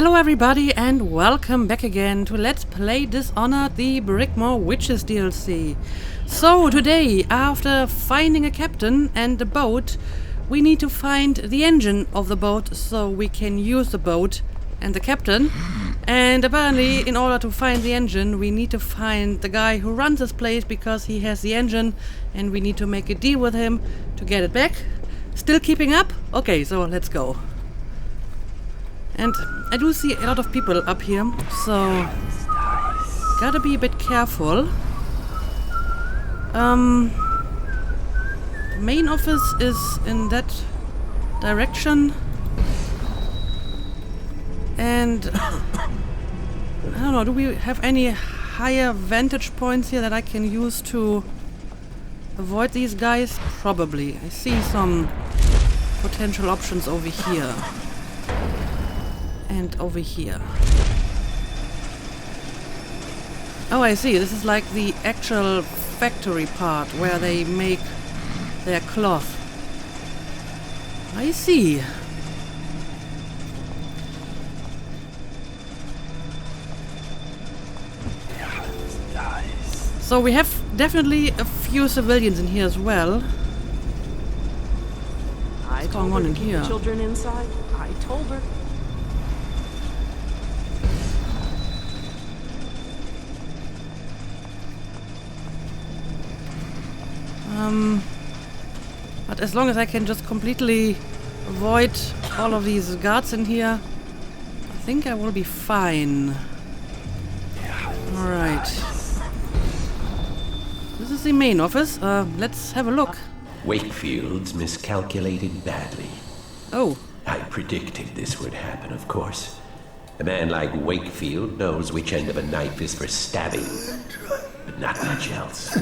Hello everybody and welcome back again to Let's Play Dishonored, the Brigmore Witches DLC. So today, after finding a captain and a boat, we need to find the engine of the boat so we can use the boat and the captain. And apparently, in order to find the engine, we need to find the guy who runs this place because he has the engine and we need to make a deal with him to get it back. Still keeping up? Okay, so let's go. And I do see a lot of people up here, so gotta be a bit careful. Main office is in that direction. And I don't know, do we have any higher vantage points here that I can use to avoid these guys? Probably. I see some potential options over here. And over here. Oh, I see. This is like the actual factory part where they make their cloth. I see. So we have definitely a few civilians in here as well. What's going on in here? Children inside. I told her. But as long as I can just completely avoid all of these guards in here, I think I will be fine. Alright. This is the main office. Let's have a look. Wakefield's miscalculated badly. Oh. I predicted this would happen, of course. A man like Wakefield knows which end of a knife is for stabbing, but not much else.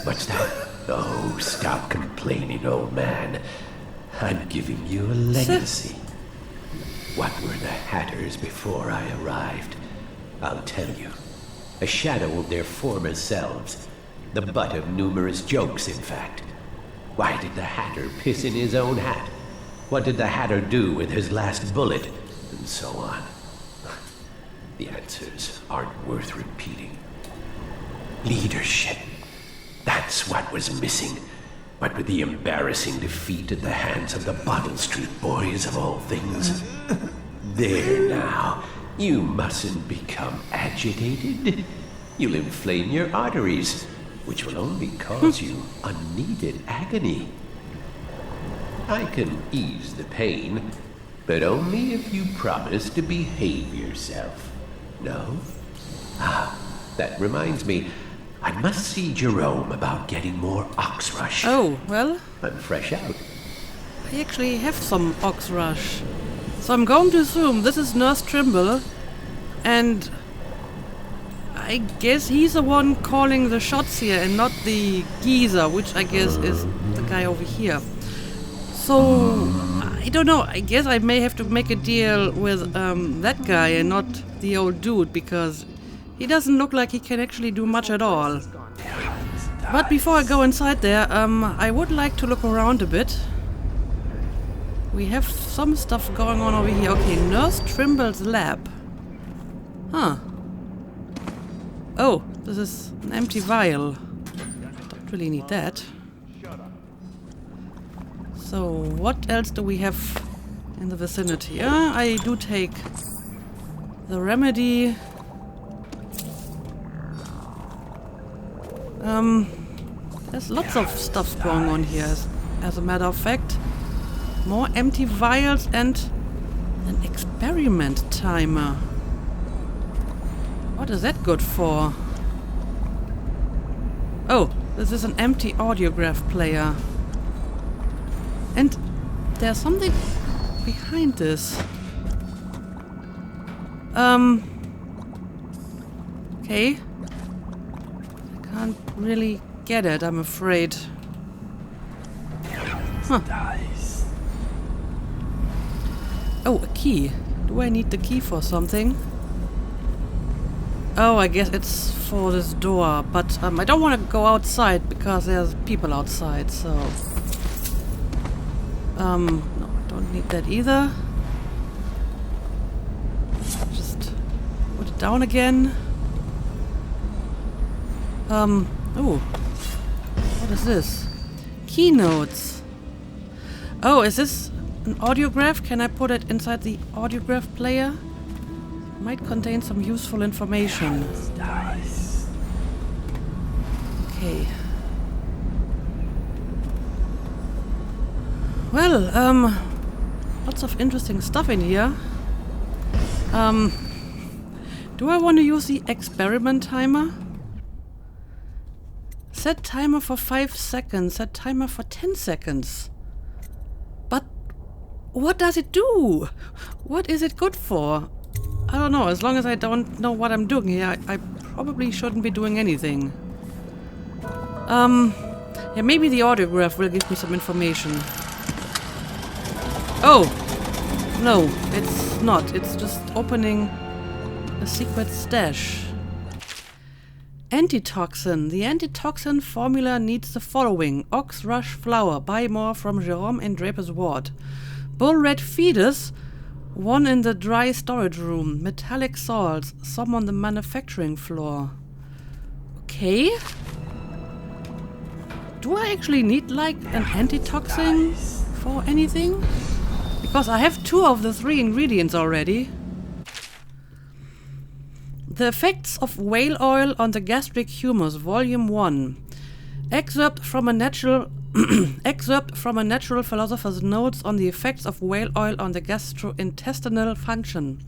What's that? Oh, stop complaining, old man. I'm giving you a legacy. What were the Hatters before I arrived? I'll tell you. A shadow of their former selves. The butt of numerous jokes, in fact. Why did the Hatter piss in his own hat? What did the Hatter do with his last bullet? And so on. The answers aren't worth repeating. Leadership. That's what was missing. What with the embarrassing defeat at the hands of the Bottle Street Boys of all things. There now. You mustn't become agitated. You'll inflame your arteries, which will only cause you unneeded agony. I can ease the pain, but only if you promise to behave yourself. No? Ah, that reminds me. I must see Jerome about getting more ox rush. Oh, well. I'm fresh out. I actually have some ox rush. So I'm going to assume this is Nurse Trimble. And I guess he's the one calling the shots here and not the geezer, which I guess is the guy over here. So, I don't know. I guess I may have to make a deal with that guy and not the old dude, because he doesn't look like he can actually do much at all. But before I go inside there, I would like to look around a bit. We have some stuff going on over here. Okay, Nurse Trimble's lab. Huh. Oh, this is an empty vial. Don't really need that. So, what else do we have in the vicinity? I do take the remedy. There's lots of stuff going on here, as a matter of fact. More empty vials and an experiment timer. What is that good for? Oh, this is an empty audiograph player. And there's something behind this. Okay. Can't really get it, I'm afraid. Huh. Oh, a key. Do I need the key for something? Oh, I guess it's for this door, but I don't want to go outside because there's people outside, so... No, I don't need that either. down again. Oh. What is this? Keynotes. Oh, is this an audiograph? Can I put it inside the audiograph player? Might contain some useful information. Okay. Well, lots of interesting stuff in here. Do I want to use the experiment timer? Set timer for 5 seconds, set timer for 10 seconds. But what does it do? What is it good for? I don't know, as long as I don't know what I'm doing here, I probably shouldn't be doing anything. Yeah, maybe the audiograph will give me some information. Oh! No, it's not. It's just opening a secret stash. Antitoxin. The antitoxin formula needs the following. Ox rush flower. Buy more from Jerome and Draper's Ward. Bull red fetus. One in the dry storage room. Metallic salts. Some on the manufacturing floor. Okay. Do I actually need, like, an antitoxin for anything? Because I have 2 of the 3 ingredients already. The Effects of Whale Oil on the Gastric Humus, Volume 1. Excerpt from a natural philosopher's notes on the effects of whale oil on the gastrointestinal function.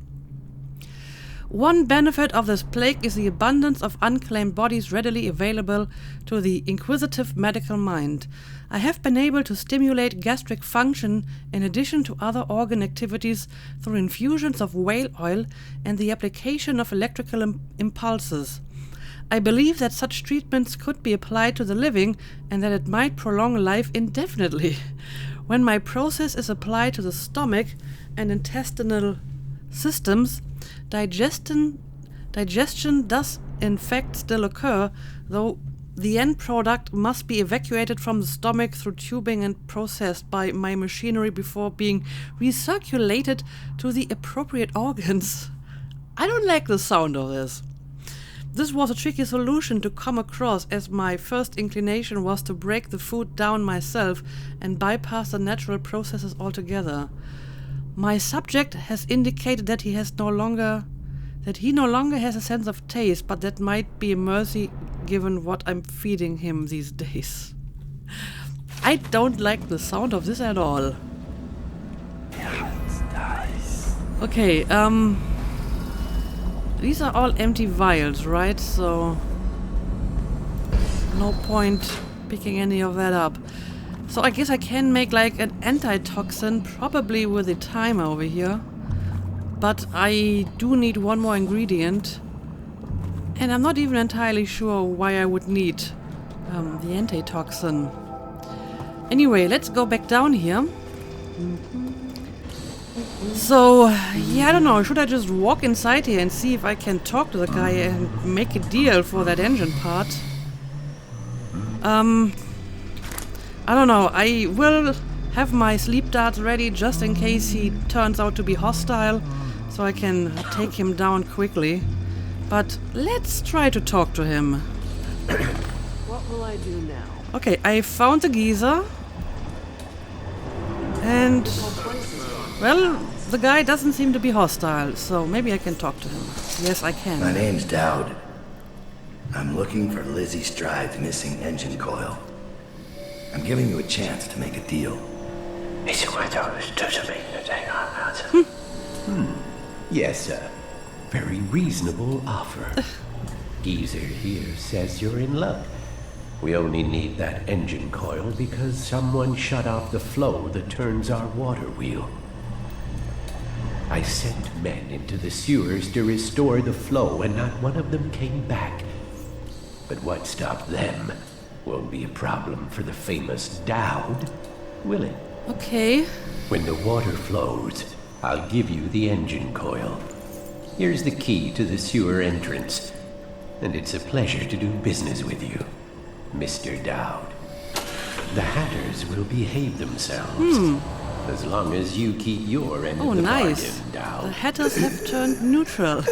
One benefit of this plague is the abundance of unclaimed bodies readily available to the inquisitive medical mind. I have been able to stimulate gastric function in addition to other organ activities through infusions of whale oil and the application of electrical impulses. I believe that such treatments could be applied to the living and that it might prolong life indefinitely. When my process is applied to the stomach and intestinal systems, digestion does in fact still occur, though the end product must be evacuated from the stomach through tubing and processed by my machinery before being recirculated to the appropriate organs. I don't like the sound of this. This was a tricky solution to come across, as my first inclination was to break the food down myself and bypass the natural processes altogether. My subject has indicated that he no longer has a sense of taste, but that might be a mercy given what I'm feeding him these days. I don't like the sound of this at all. Okay, these are all empty vials, right? So no point picking any of that up. So I guess I can make like an antitoxin, probably with a timer over here. But I do need one more ingredient. And I'm not even entirely sure why I would need the antitoxin. Anyway, let's go back down here. So, yeah, I don't know. Should I just walk inside here and see if I can talk to the guy and make a deal for that engine part? I don't know. I will have my sleep darts ready just in case he turns out to be hostile, so I can take him down quickly. But let's try to talk to him. What will I do now? Okay, I found the geezer. And, well, the guy doesn't seem to be hostile, so maybe I can talk to him. Yes, I can. My name's Dowd. I'm looking for Lizzie Stride's missing engine coil. I'm giving you a chance to make a deal. Yes, sir. Very reasonable offer. Geezer here says you're in luck. We only need that engine coil because someone shut off the flow that turns our water wheel. I sent men into the sewers to restore the flow, and not one of them came back. But what stopped them won't be a problem for the famous Dowd, will it? Okay. When the water flows, I'll give you the engine coil. Here's the key to the sewer entrance, and it's a pleasure to do business with you, Mr. Dowd. The Hatters will behave themselves, as long as you keep your end of the nice. bargain, Dowd. The Hatters have turned neutral.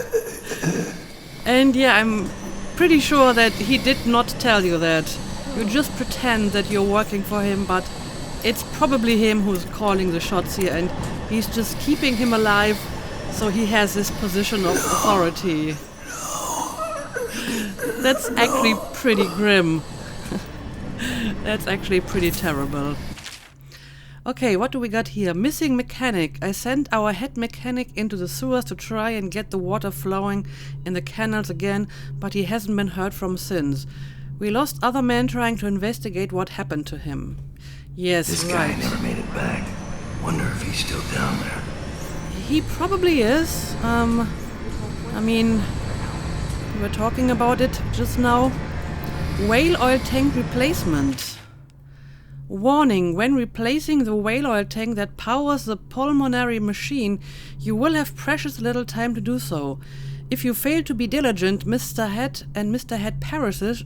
And yeah, I'm pretty sure that he did not tell you that. You just pretend that you're working for him, but it's probably him who's calling the shots here, and he's just keeping him alive so he has this position of authority. That's actually pretty grim. That's actually pretty terrible. Okay, what do we got here? Missing mechanic. I sent our head mechanic into the sewers to try and get the water flowing in the canals again, but he hasn't been heard from since. We lost other men trying to investigate what happened to him. Yes, This right. guy never made it back. Wonder if he's still down there. He probably is. I mean, we were talking about it just now. Whale oil tank replacement. Warning, when replacing the whale oil tank that powers the pulmonary machine, you will have precious little time to do so. If you fail to be diligent, Mr. Head perishes,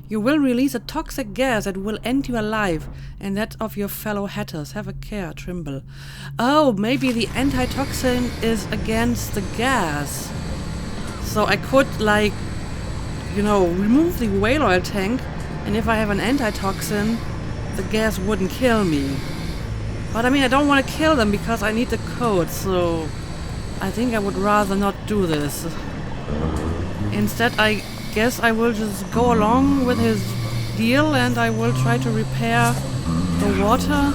you will release a toxic gas that will end you alive, and that of your fellow Hatters. Have a care, Trimble. Oh, maybe the antitoxin is against the gas. So I could, remove the whale oil tank, and if I have an antitoxin, the gas wouldn't kill me. But I mean, I don't want to kill them because I need the code, so I think I would rather not do this. Instead, I guess I will just go along with his deal, and I will try to repair the water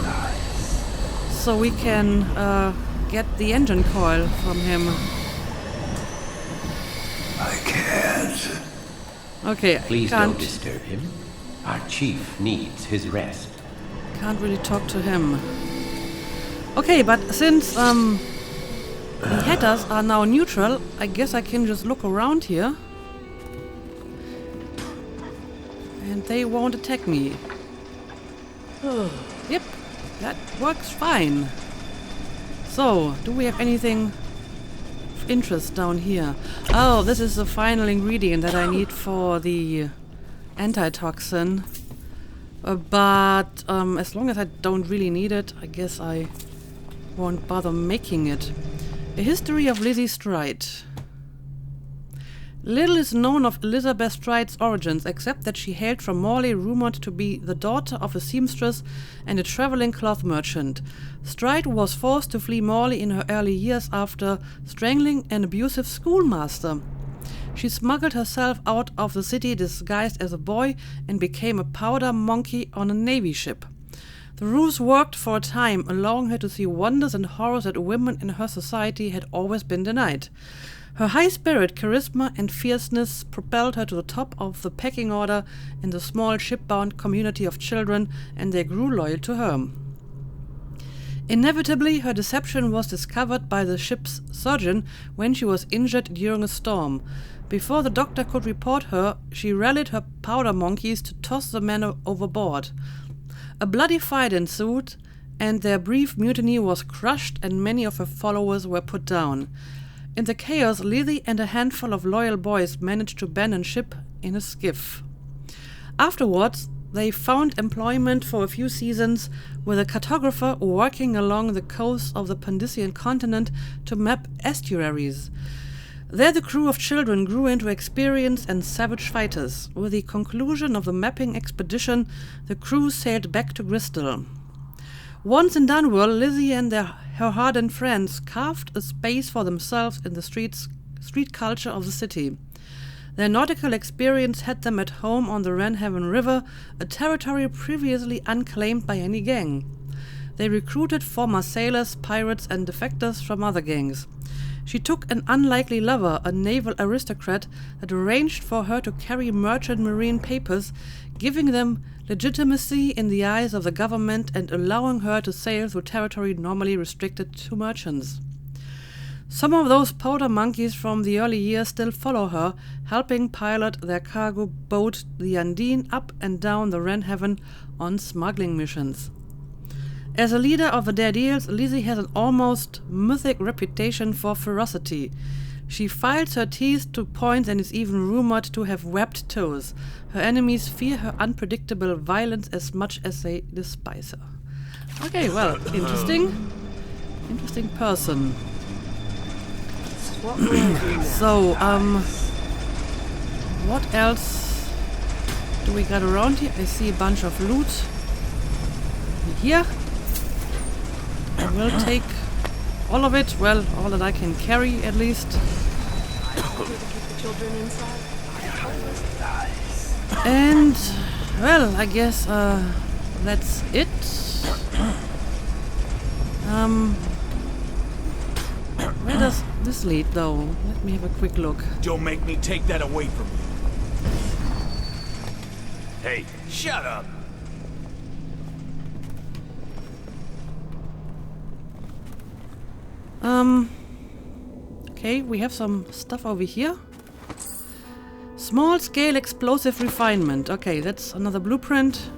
so we can get the engine coil from him. I can't. Okay, Please can't, don't disturb him. Our chief needs his rest. can't really talk to him. Okay, but since the Hatters are now neutral, I guess I can just look around here. And they won't attack me. Yep, that works fine. So, do we have anything of interest down here? Oh, this is the final ingredient that I need for the antitoxin. But as long as I don't really need it, I guess I won't bother making it. A history of Lizzie Stride. Little is known of Elizabeth Stride's origins, except that she hailed from Morley, rumored to be the daughter of a seamstress and a traveling cloth merchant. Stride was forced to flee Morley in her early years after strangling an abusive schoolmaster. She smuggled herself out of the city disguised as a boy and became a powder monkey on a navy ship. The ruse worked for a time, allowing her to see wonders and horrors that women in her society had always been denied. Her high spirit, charisma, and fierceness propelled her to the top of the pecking order in the small shipbound community of children, and they grew loyal to her. Inevitably, her deception was discovered by the ship's surgeon when she was injured during a storm. Before the doctor could report her, she rallied her powder monkeys to toss the men overboard. A bloody fight ensued, and their brief mutiny was crushed, and many of her followers were put down. In the chaos, Lizzie and a handful of loyal boys managed to abandon ship in a skiff. Afterwards, they found employment for a few seasons with a cartographer working along the coast of the Pandician continent to map estuaries. There the crew of children grew into experienced and savage fighters. With the conclusion of the mapping expedition, the crew sailed back to Bristol. Once in Dunwell, Lizzie and her hardened friends carved a space for themselves in the street culture of the city. Their nautical experience had them at home on the Wrenhaven River, a territory previously unclaimed by any gang. They recruited former sailors, pirates, and defectors from other gangs. She took an unlikely lover, a naval aristocrat, that arranged for her to carry merchant marine papers, giving them legitimacy in the eyes of the government and allowing her to sail through territory normally restricted to merchants. Some of those powder monkeys from the early years still follow her, helping pilot their cargo boat, the Undine, up and down the Wrenhaven on smuggling missions. As a leader of the Daredevils, Lizzie has an almost mythic reputation for ferocity. She files her teeth to points and is even rumored to have webbed toes. Her enemies fear her unpredictable violence as much as they despise her. Okay, well, interesting. Interesting person. What will I do now? So, what else do we got around here? I see a bunch of loot here. I will take all of it. Well, all that I can carry, at least. Here to keep the children inside? And, well, I guess, that's it. Where does this lead, though? Let me have a quick look. Don't make me take that away from you. Hey, shut up! Okay, we have some stuff over here. Small-scale explosive refinement. Okay, that's another blueprint.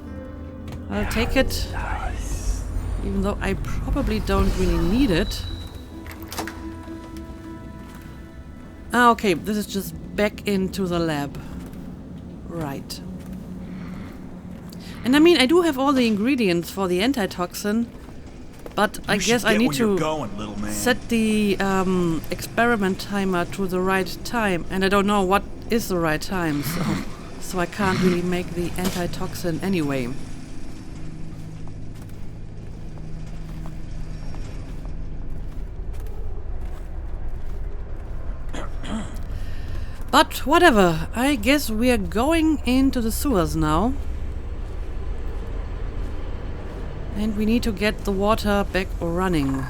I'll take it. Even though I probably don't really need it. Ah, okay, this is just back into the lab. Right. And I mean, I do have all the ingredients for the antitoxin, but I guess I need to set the experiment timer to the right time, and I don't know what is the right time, so I can't really make the antitoxin anyway. But whatever, I guess we are going into the sewers now. And we need to get the water back running.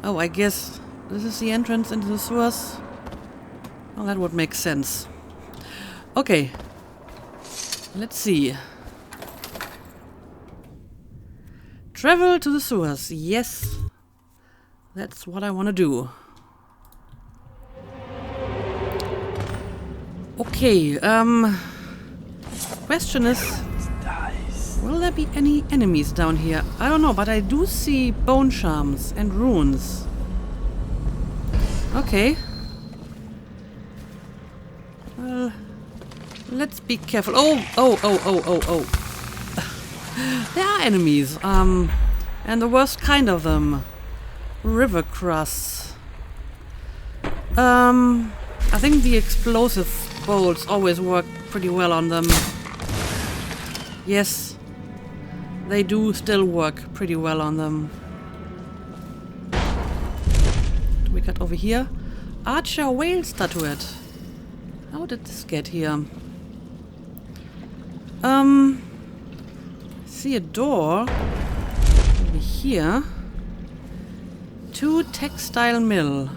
Oh, I guess this is the entrance into the sewers. Well, that would make sense. Okay. Let's see. Travel to the sewers. Yes. That's what I want to do. Okay, question is, will there be any enemies down here? I don't know, but I do see bone charms and runes. Okay. Well, let's be careful. Oh. There are enemies, and the worst kind of them. River crusts. I think the explosive bolts always work pretty well on them. Yes, they do still work pretty well on them. What do we got over here? Archer whale statuette. How did this get here? See a door over here. To textile mill.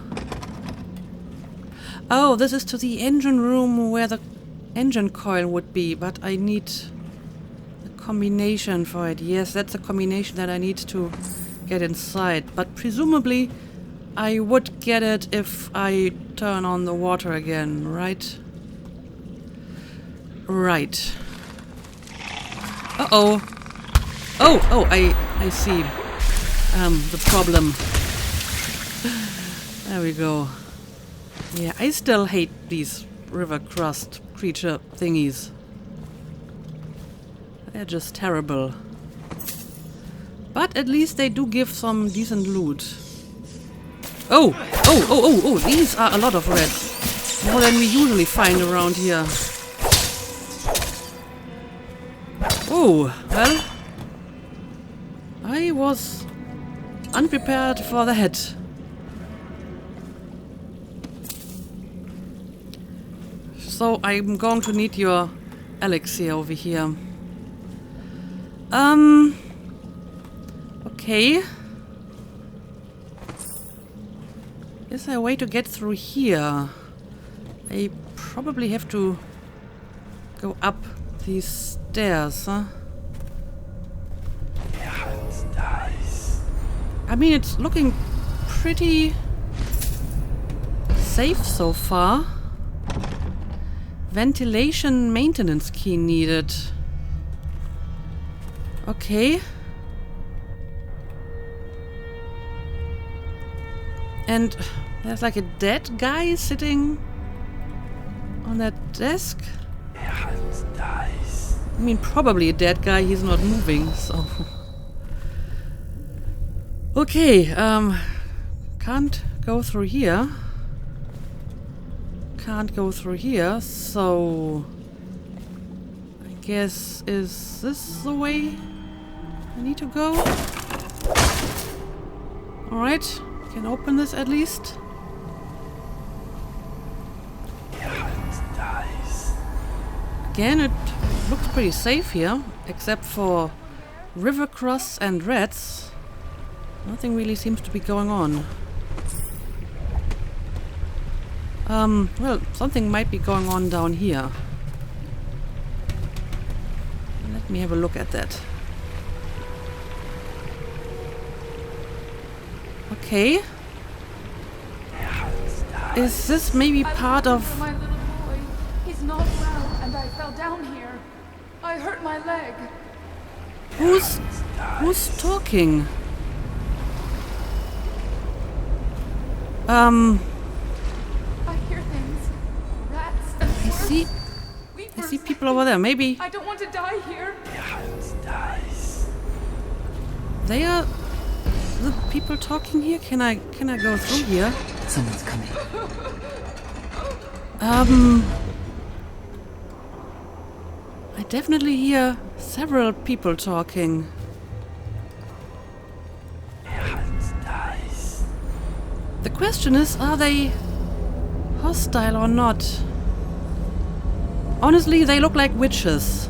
Oh, this is to the engine room where the engine coil would be, but I need a combination for it. Yes, that's a combination that I need to get inside. But presumably, I would get it if I turn on the water again, right? Right. Uh-oh. Oh, I see. The problem. There we go. Yeah, I still hate these river crust creature thingies. They're just terrible. But at least they do give some decent loot. Oh, these are a lot of reds. More than we usually find around here. Oh, well. I was unprepared for that. So I'm going to need your elixir over here. Okay. Is there a way to get through here? I probably have to go up these stairs, huh? I mean, it's looking pretty safe so far. Ventilation maintenance key needed. Okay. And there's like a dead guy sitting on that desk. I mean, probably a dead guy, he's not moving, so... Okay, can't go through here. Can't go through here, so I guess is this the way I need to go? Alright, can open this at least. Again, it looks pretty safe here, except for river cross and rats. Nothing really seems to be going on. Well, something might be going on down here. Let me have a look at that. Okay. Is this maybe part of... For my little boy. He's not well, and I fell down here. I hurt my leg. Who's talking? I hear things. Rats and I see people over there. Maybe I don't want to die here. they are the people talking here. Can I go through here? Someone's coming. I definitely hear several people talking. The question is, are they hostile or not? Honestly, they look like witches.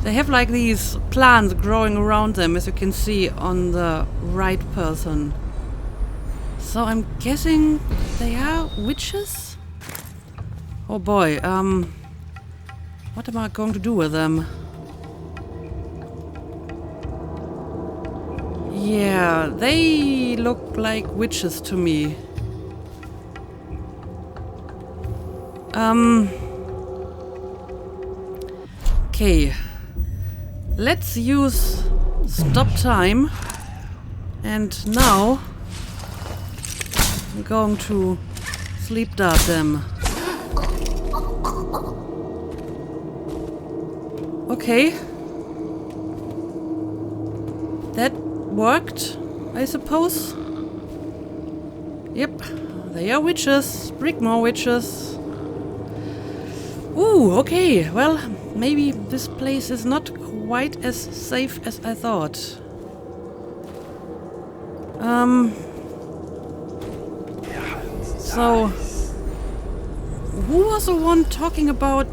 They have like these plants growing around them, as you can see on the right person. So I'm guessing they are witches? Oh boy, what am I going to do with them? Yeah, they look like witches to me. Okay. Let's use stop time. And now I'm going to sleep dart them. Okay. That worked, I suppose. Yep, they are witches. Brigmore witches. Ooh, okay. Well, maybe this place is not quite as safe as I thought. So, who was the one talking about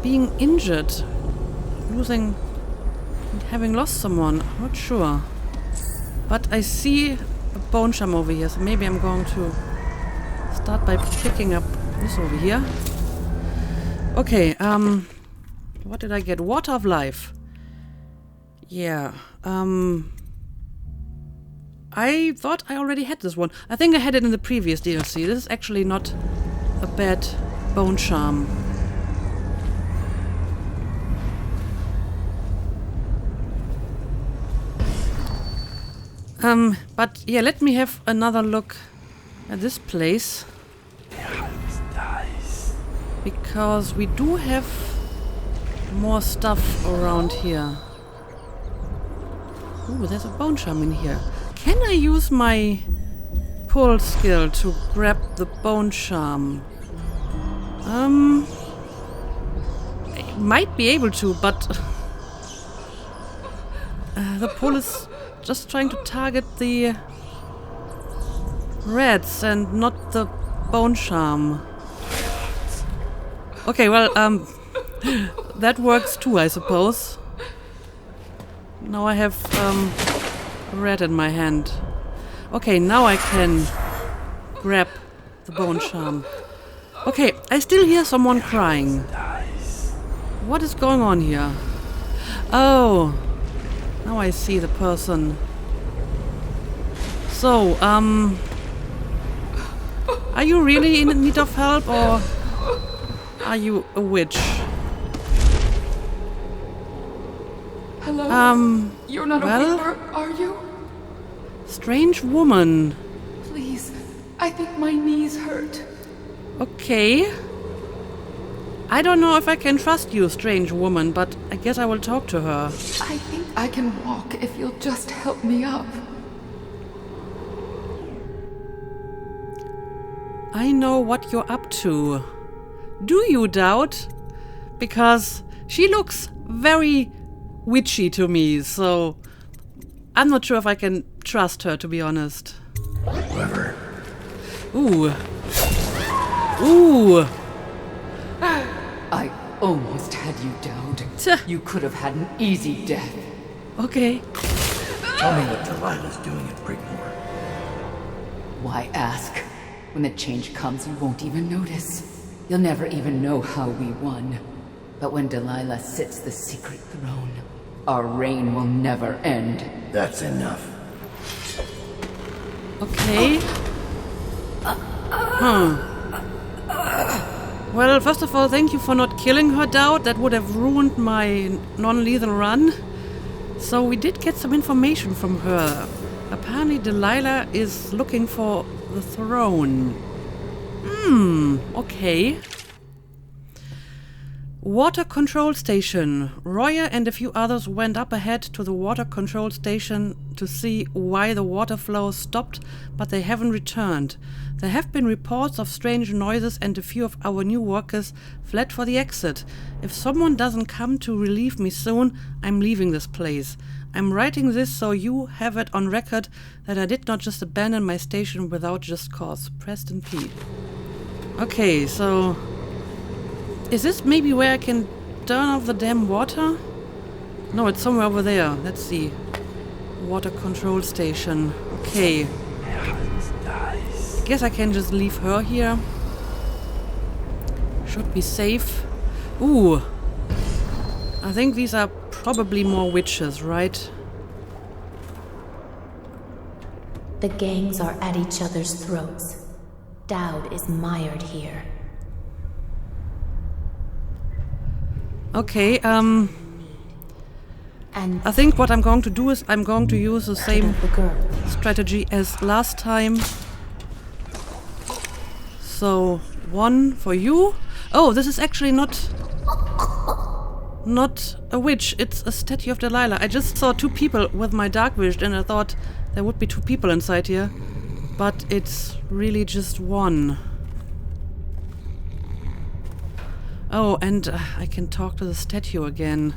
being injured? Having lost someone? I'm not sure. But I see a bone sham over here, so maybe I'm going to start by picking up this over here. Okay, what did I get? Water of Life. Yeah, I thought I already had this one. I think I had it in the previous DLC. This is actually not a bad bone charm. But yeah, let me have another look at this place. Because we do have more stuff around here. Ooh, there's a bone charm in here. Can I use my pull skill to grab the bone charm? I might be able to, but the pull is just trying to target the rats and not the bone charm. Okay, well, that works too, I suppose. Now I have a rat in my hand. Okay, now I can grab the bone charm. Okay, I still hear someone crying. What is going on here? Oh, now I see the person. So, are you really in need of help, or are you a witch? Hello? You're not well? a Weaver, are you? Strange woman. Please, I think my knees hurt. Okay. I don't know if I can trust you, strange woman, but I guess I will talk to her. I think I can walk if you'll just help me up. I know what you're up to. Do you, Doubt? Because she looks very witchy to me, so I'm not sure if I can trust her, to be honest. Clever. Ooh. Ooh. I almost had you, Dowd. You could have had an easy death. Okay. Tell me what Delilah's doing at Brigmore. Why ask? When the change comes, you won't even notice. You'll never even know how we won. But when Delilah sits the secret throne, our reign will never end. That's enough. Okay. Well, first of all, thank you for not killing her, Doubt. That would have ruined my non-lethal run. So we did get some information from her. Apparently Delilah is looking for the throne. Okay. Water control station. Royer and a few others went up ahead to the water control station to see why the water flow stopped, but they haven't returned. There have been reports of strange noises and a few of our new workers fled for the exit. If someone doesn't come to relieve me soon, I'm leaving this place. I'm writing this so you have it on record that I did not just abandon my station without just cause. Preston P. Okay, so is this maybe where I can turn off the damn water? No, it's somewhere over there. Let's see. Water control station. Okay. Guess I can just leave her here. Should be safe. Ooh. I think these are probably more witches, right? The gangs are at each other's throats. Dowd is mired here. Okay, And I think what I'm going to do is I'm going to use the same the girl. strategy as last time. So, one for you. Oh, this is actually not a witch, it's a statue of Delilah. I just saw two people with my dark vision and I thought there would be two people inside here. But it's really just one. Oh, and I can talk to the statue again.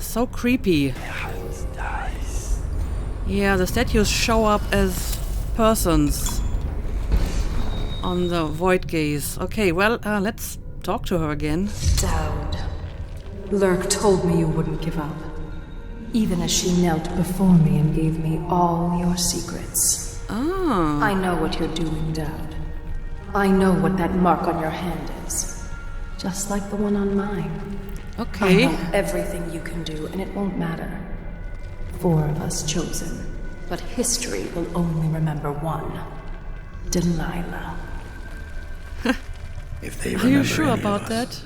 So creepy. Yeah, the statues show up as persons on the void gaze. Okay, well, let's talk to her again. Dowd. Lurk told me you wouldn't give up. Even as she knelt before me and gave me all your secrets. Ah. I know what you're doing, Dowd. I know what that mark on your hand is. Just like the one on mine. Okay. I know everything you can do, and it won't matter. 4 of us chosen. But history will only remember one. Delilah. If they Are remember you sure any about of us. that?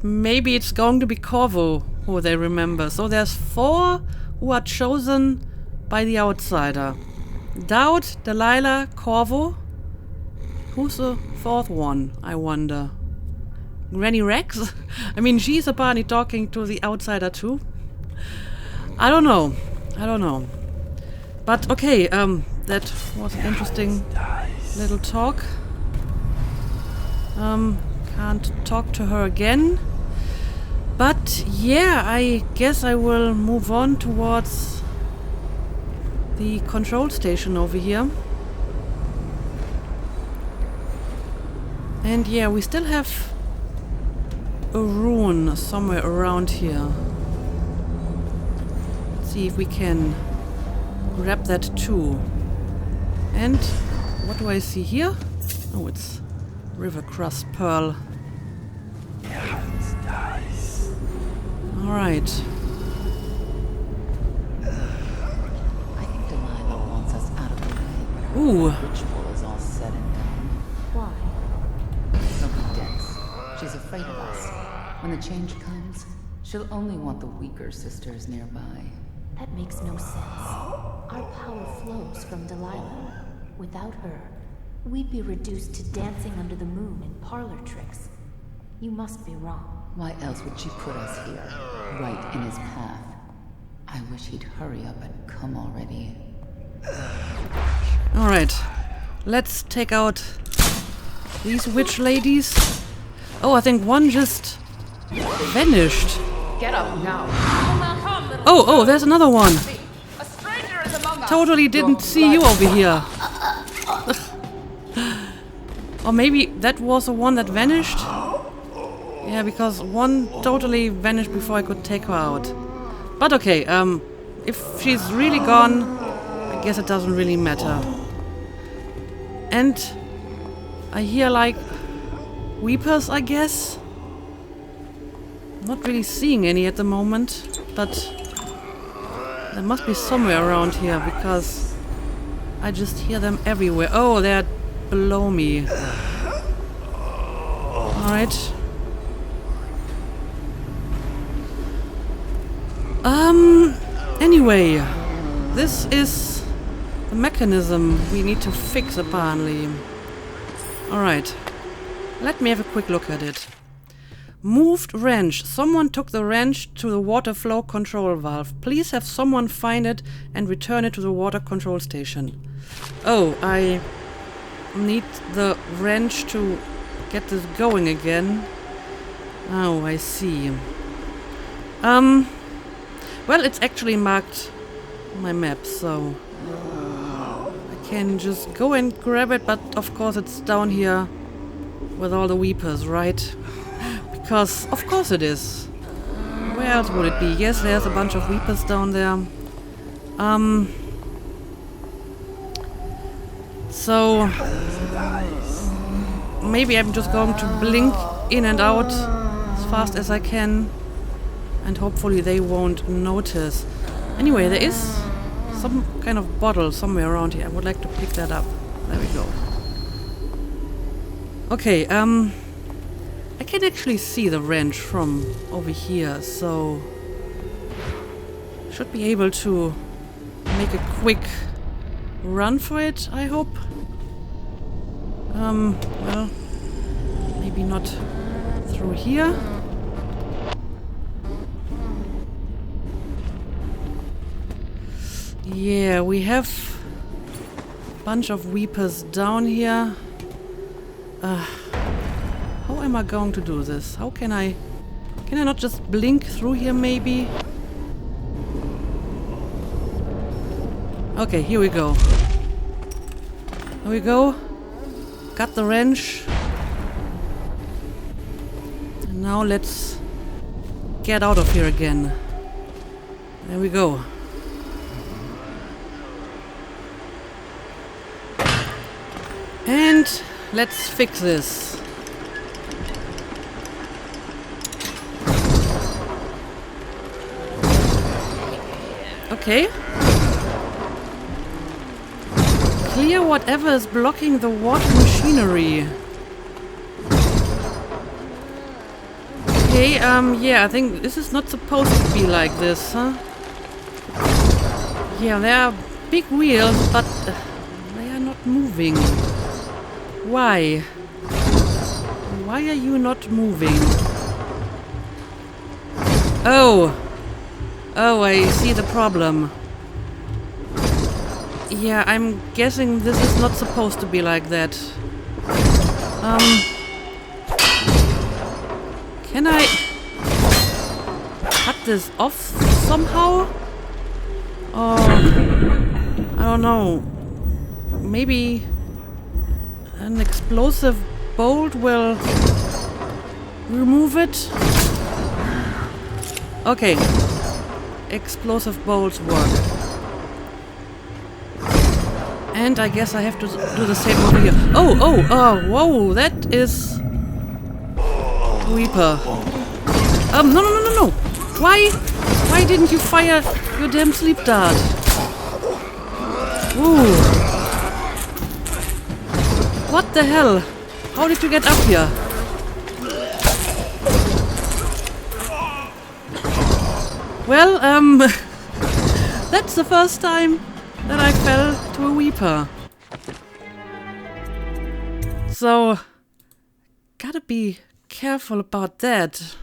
Maybe it's going to be Corvo who they remember. So there's 4 who are chosen by the outsider. Dowd, Delilah, Corvo. Who's the 4th one, I wonder? Granny Rex? I mean, she's apparently talking to the outsider too. I don't know. But okay, that was an interesting little talk. Can't talk to her again. But yeah, I guess I will move on towards the control station over here. And yeah, we still have a rune somewhere around here. Let's see if we can grab that too. And what do I see here? Oh, it's River Crust Pearl. Alright. I think Delilah wants us out of the way when her Ooh. ritual is all said and done. Why? She'll be dense. She's afraid of us. When the change comes, she'll only want the weaker sisters nearby. That makes no sense. Our power flows from Delilah. Without her, we'd be reduced to dancing under the moon and parlor tricks. You must be wrong. Why else would she put us here, right in his path? I wish he'd hurry up and come already. Alright, let's take out these witch ladies. Oh, I think one just vanished. Get up now. Oh, there's another one. A stranger is among us. Totally didn't see you over here. Or maybe that was the one that vanished? Yeah, because one totally vanished before I could take her out. But okay, if she's really gone, I guess it doesn't really matter. And I hear like weepers, I guess. Not really seeing any at the moment, but there must be somewhere around here because I just hear them everywhere. Oh, they're below me. Alright. Anyway, this is the mechanism we need to fix apparently. Alright, let me have a quick look at it. Moved wrench. Someone took the wrench to the water flow control valve. Please have someone find it and return it to the water control station. Oh, I need the wrench to get this going again. Oh, I see. Well, it's actually marked on my map, so I can just go and grab it, but of course it's down here with all the weepers, right? Because of course it is. Where else would it be? Yes, there's a bunch of weepers down there. So maybe I'm just going to blink in and out as fast as I can. And hopefully they won't notice. Anyway, there is some kind of bottle somewhere around here. I would like to pick that up. There we go. Okay, I can actually see the wrench from over here, so should be able to make a quick run for it, I hope. Well, maybe not through here. Yeah, we have a bunch of weepers down here. How am I going to do this? How can I not just blink through here maybe? Okay, here we go. Here we go. Got the wrench. And now let's get out of here again. There we go. And let's fix this. Okay. Clear whatever is blocking the water machinery. Okay, yeah, I think this is not supposed to be like this, huh? Yeah, there are big wheels, but they are not moving. Why? Why are you not moving? Oh! Oh, I see the problem. Yeah, I'm guessing this is not supposed to be like that. Can I cut this off somehow? Or I don't know. Maybe an explosive bolt will remove it? Okay. Explosive bolts work. And I guess I have to do the same over here. Oh, whoa, that is Reaper. No. Why didn't you fire your damn sleep dart? Ooh. What the hell? How did you get up here? Well, that's the first time that I fell to a Weeper. So, gotta be careful about that.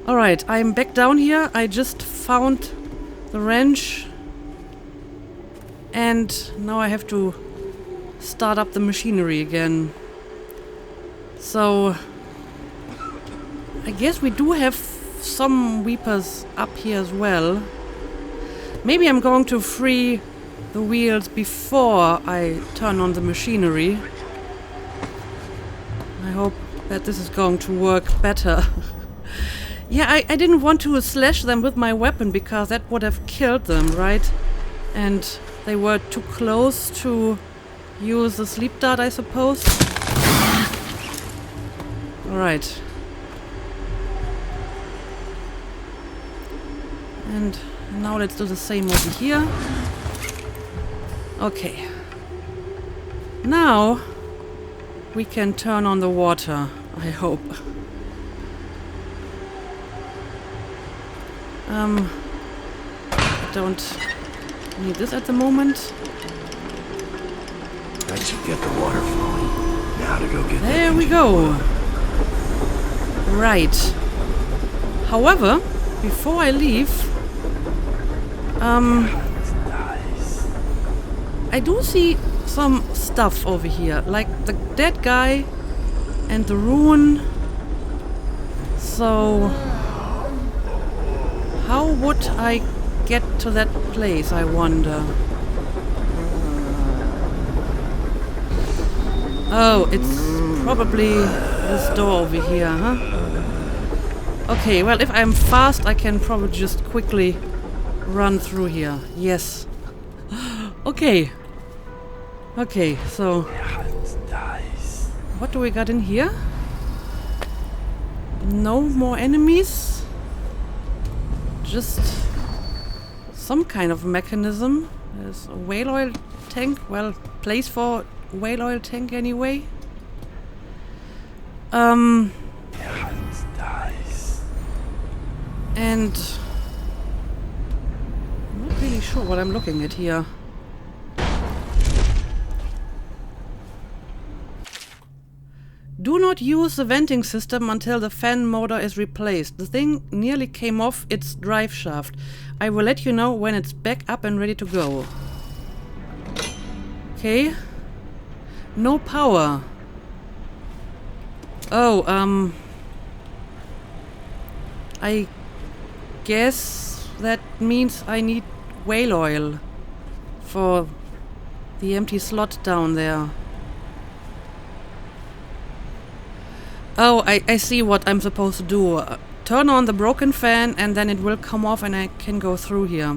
Alright, I'm back down here. I just found the wrench. And now I have to start up the machinery again. So, I guess we do have some weepers up here as well. Maybe I'm going to free the wheels before I turn on the machinery. I hope that this is going to work better. Yeah, I didn't want to slash them with my weapon because that would have killed them, right? And they were too close to use the sleep dart, I suppose. Alright. And now let's do the same over here. Okay. Now we can turn on the water, I hope. I don't need this at the moment. That should get the water flowing. Now to go get There we go. Right. However, before I leave, I do see some stuff over here, like the dead guy and the rune. So, how would I get to that place, I wonder? Oh, it's probably this door over here, huh? Okay, well, if I'm fast, I can probably just quickly run through here. Yes. Okay. Okay, so... what do we got in here? No more enemies? Just some kind of mechanism. There's a whale oil tank. Well, place for whale oil tank anyway. And I'm not really sure what I'm looking at here. Do not use the venting system until the fan motor is replaced. The thing nearly came off its drive shaft. I will let you know when it's back up and ready to go. Okay. No power. Oh, I guess that means I need whale oil for the empty slot down there. Oh, I see what I'm supposed to do. Turn on the broken fan and then it will come off and I can go through here.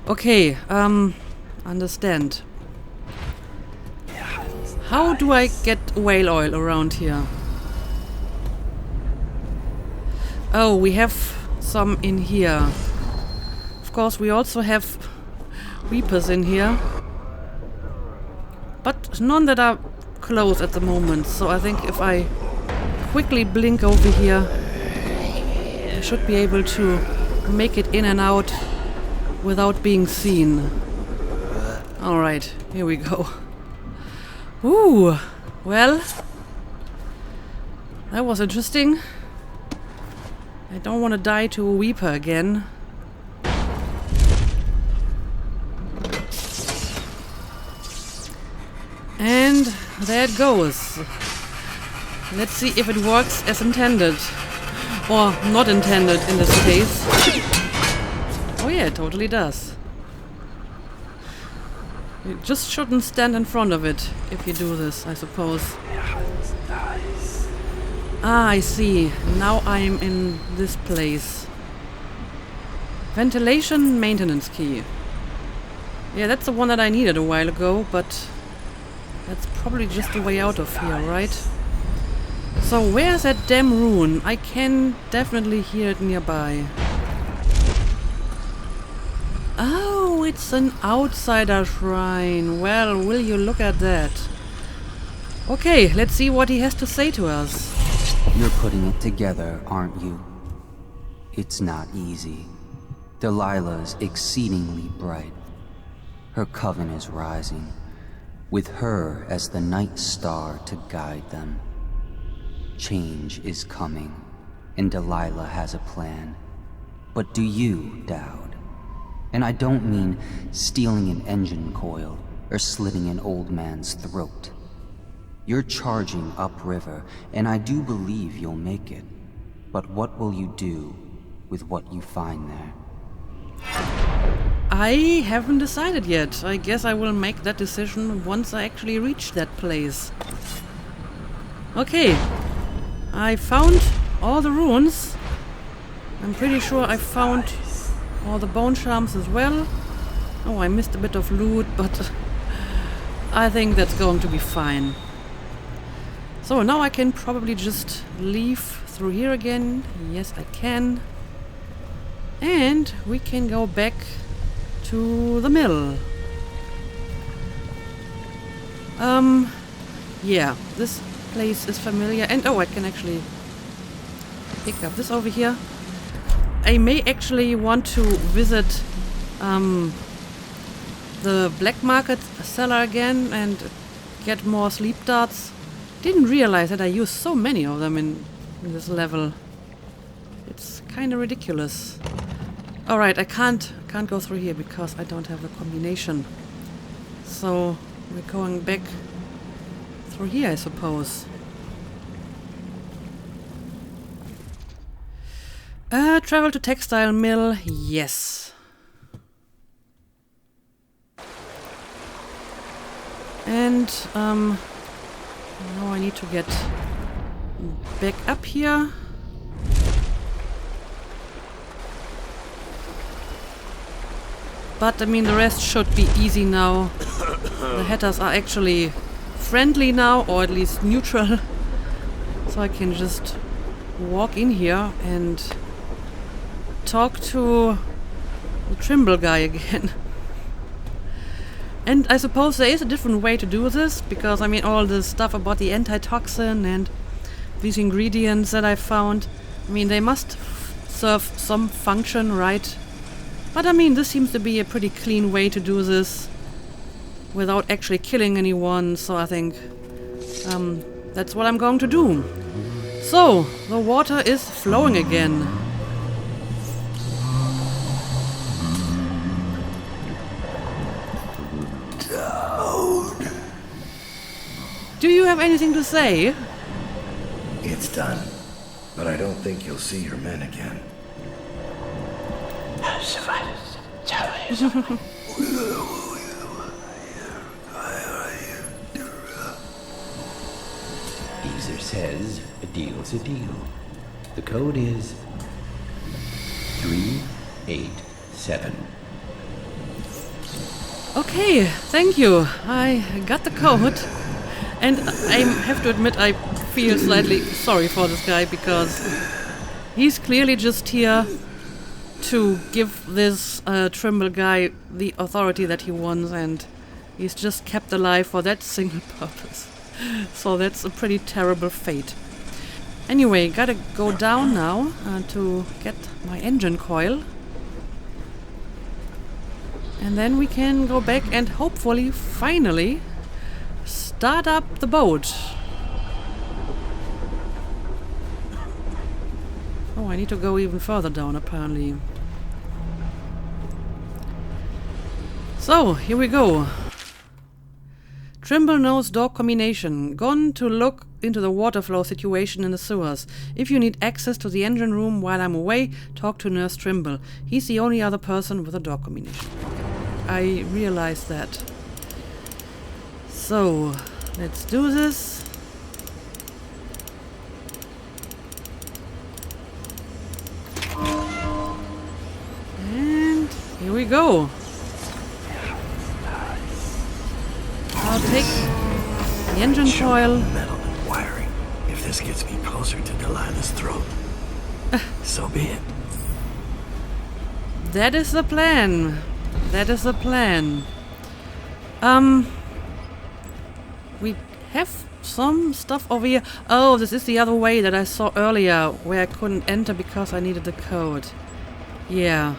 Okay, understand. How do I get whale oil around here? Oh, we have some in here. Of course, we also have weepers in here. But none that are close at the moment, so I think if I quickly blink over here, I should be able to make it in and out without being seen. Alright, here we go. Ooh, well, that was interesting. I don't want to die to a weeper again. And there it goes. Let's see if it works as intended. Or not intended in this case. Oh yeah, it totally does. You just shouldn't stand in front of it if you do this, I suppose. Ah, I see. Now I'm in this place. Ventilation maintenance key. Yeah, that's the one that I needed a while ago, but that's probably just the way out of here, right? So where's that damn rune? I can definitely hear it nearby. Oh, it's an outsider shrine. Well, will you look at that? Okay, let's see what he has to say to us. You're putting it together, aren't you? It's not easy. Delilah's exceedingly bright. Her coven is rising, with her as the night star to guide them. Change is coming, and Delilah has a plan. But do you, Dowd? And I don't mean stealing an engine coil or slitting an old man's throat. You're charging upriver, and I do believe you'll make it. But what will you do with what you find there? I haven't decided yet. I guess I will make that decision once I actually reach that place. Okay. I found all the runes. I'm pretty sure I found all the bone charms as well. Oh, I missed a bit of loot, but I think that's going to be fine. So now I can probably just leave through here again. Yes, I can. And we can go back to the mill. Yeah, this place is familiar. And oh, I can actually pick up this over here. I may actually want to visit the black market cellar again and get more sleep darts. Didn't realize that I used so many of them in this level. It's kind of ridiculous. Alright, I can't go through here because I don't have the combination. So we're going back through here, I suppose. Travel to textile mill, yes. And now I need to get back up here. But I mean, the rest should be easy now. The hatters are actually friendly now, or at least neutral. So I can just walk in here and talk to the Trimble guy again. And I suppose there is a different way to do this, because I mean, all the stuff about the antitoxin and these ingredients that I found, I mean, they must serve some function, right? But I mean, this seems to be a pretty clean way to do this without actually killing anyone, so I think that's what I'm going to do. So, the water is flowing again. Do you have anything to say? It's done, but I don't think you'll see your men again. Geezer says a deal's a deal. The code is 387. Okay, thank you. I got the code. And I have to admit, I feel slightly sorry for this guy, because he's clearly just here to give this Trimble guy the authority that he wants, and he's just kept alive for that single purpose. So that's a pretty terrible fate. Anyway, gotta go down now to get my engine coil. And then we can go back and hopefully, finally, start up the boat. Oh, I need to go even further down, apparently. So, here we go. Trimble knows door combination. Gone to look into the water flow situation in the sewers. If you need access to the engine room while I'm away, talk to Nurse Trimble. He's the only other person with a door combination. I realize that. So, let's do this. And here we go. I'll take the engine coil. Metal and wiring. If this gets me closer to Delilah's throat, so be it. That is the plan. That is the plan. We have some stuff over here. Oh, this is the other way that I saw earlier, where I couldn't enter because I needed the code. Yeah,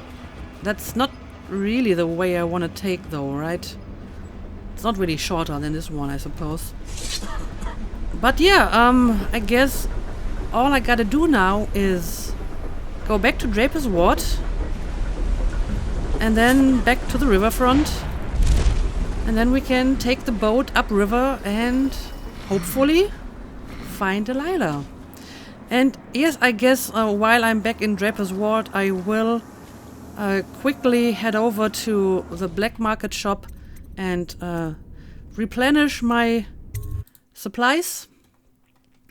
that's not really the way I want to take, though, right? It's not really shorter than this one, I suppose. But yeah, I guess all I gotta do now is go back to Draper's Ward and then back to the riverfront, and then we can take the boat upriver and hopefully find Delilah. And yes, I guess while I'm back in Draper's Ward, I will quickly head over to the black market shop and replenish my supplies.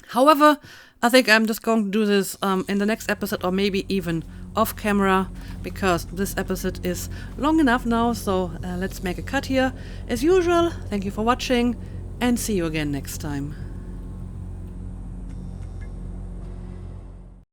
However, I think I'm just going to do this in the next episode, or maybe even off camera, because this episode is long enough now. So let's make a cut here. As usual, thank you for watching and see you again next time.